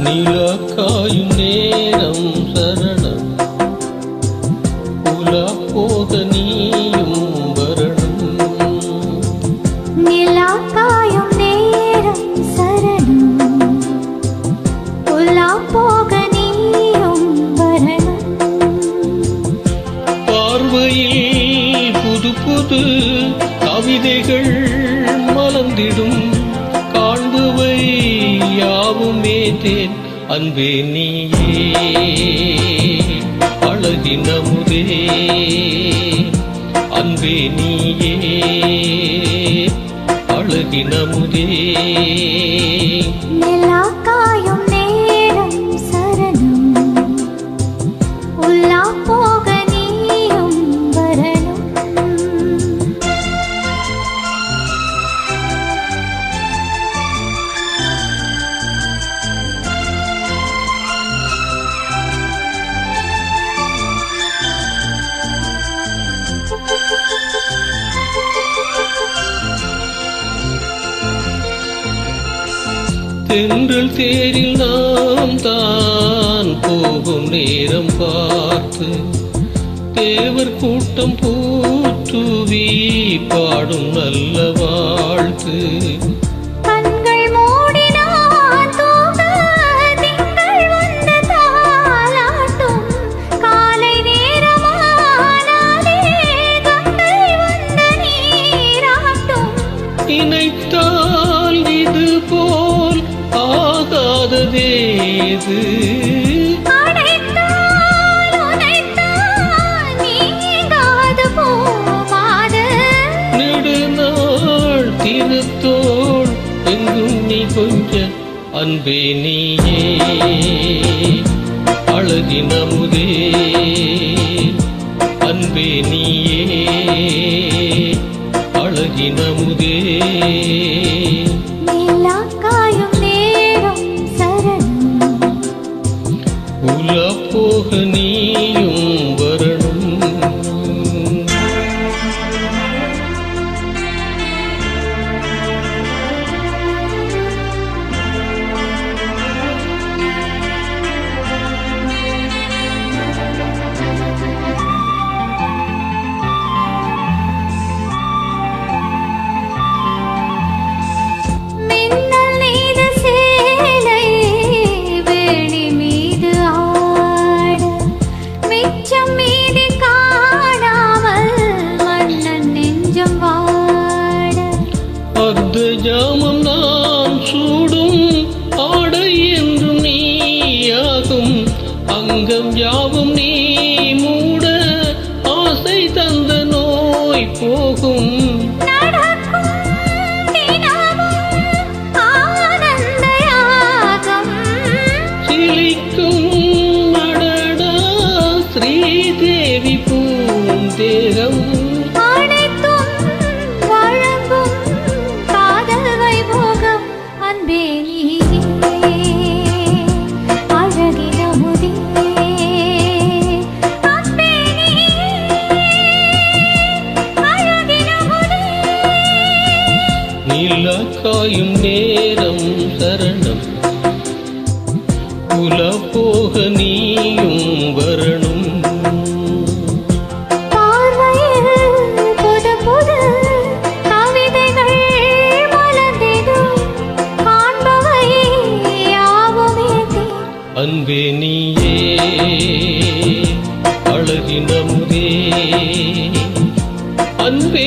நிலக்காயும் நேரம் சரணம் உலா போக நீயும் வரணும். நிலக்காயும் நேரம் சரணம் உலா போக நீயும் வரணும். பார்வையில் புது புது கவிதைகள் மலர்ந்திடும் காண்பவை யாவுமே தேன் அன்பே நீயே அழகின் அமுதே அன்பே நீயே அழகின் அமுதே. நிலக்காயும் நேரம் சரணம் உலா போக நீயும் வரணும். தென்றல் தேரில் நாம் தான் போகும் நேரம் பார்த்து தேவர் கூட்டம் பூத்துவி பாடும் நல்ல வாழ்த்து. கண்கள் மூடினான் தூங்க திங்கள் வந்து தாலாட்டும் காலை நேரமானாலே கங்கை வந்து நீராட்டும். நினைத்தால் இது போல் ஆகாததேது அடைத்தால் உதைத்தால் நீங்காது போகாது. நெடுநாள் திருத்தோள் எங்கும் நீ கொஞ்ச அன்பே நீயே அழகின் அமுதே அன்பே நீயே அழகின் அமுதே. நிலக்காயும் நேரம் சரணம் உலா போக நீயும் வரணும். மின்னல் நீத சேலை வேணி மீது ஆட மிச்சம் மீதி காணாமல் மன்னன் நெஞ்சம் வாட. அர்த்த ஜாமம் நான் சூடும் ஆடை என்றும் நீயாகும் அங்கம் யாவும் நீ மூட ஆசை தந்த நோய் போகும். நடக்கும் தினமும் ஆனந்த யாகம் சிலிக்கும் அடடா ஸ்ரீதேவி பூந்தேகம். அனைத்தும் வழங்கும் காதல் வைபோகம் அன்பே நீயே அழகின் அமுதே அன்பே நீயே அழகின் அமுதே. நிலக்காயும் நேரம் சரணம் உலா போக நீயும் வரணும். பார்வையில் புது புது கவிதைகள் மலர்ந்திடும் காண்பவை யாவுமே தேன் அன்பே நீயே அழகின் அமுதே அன்பே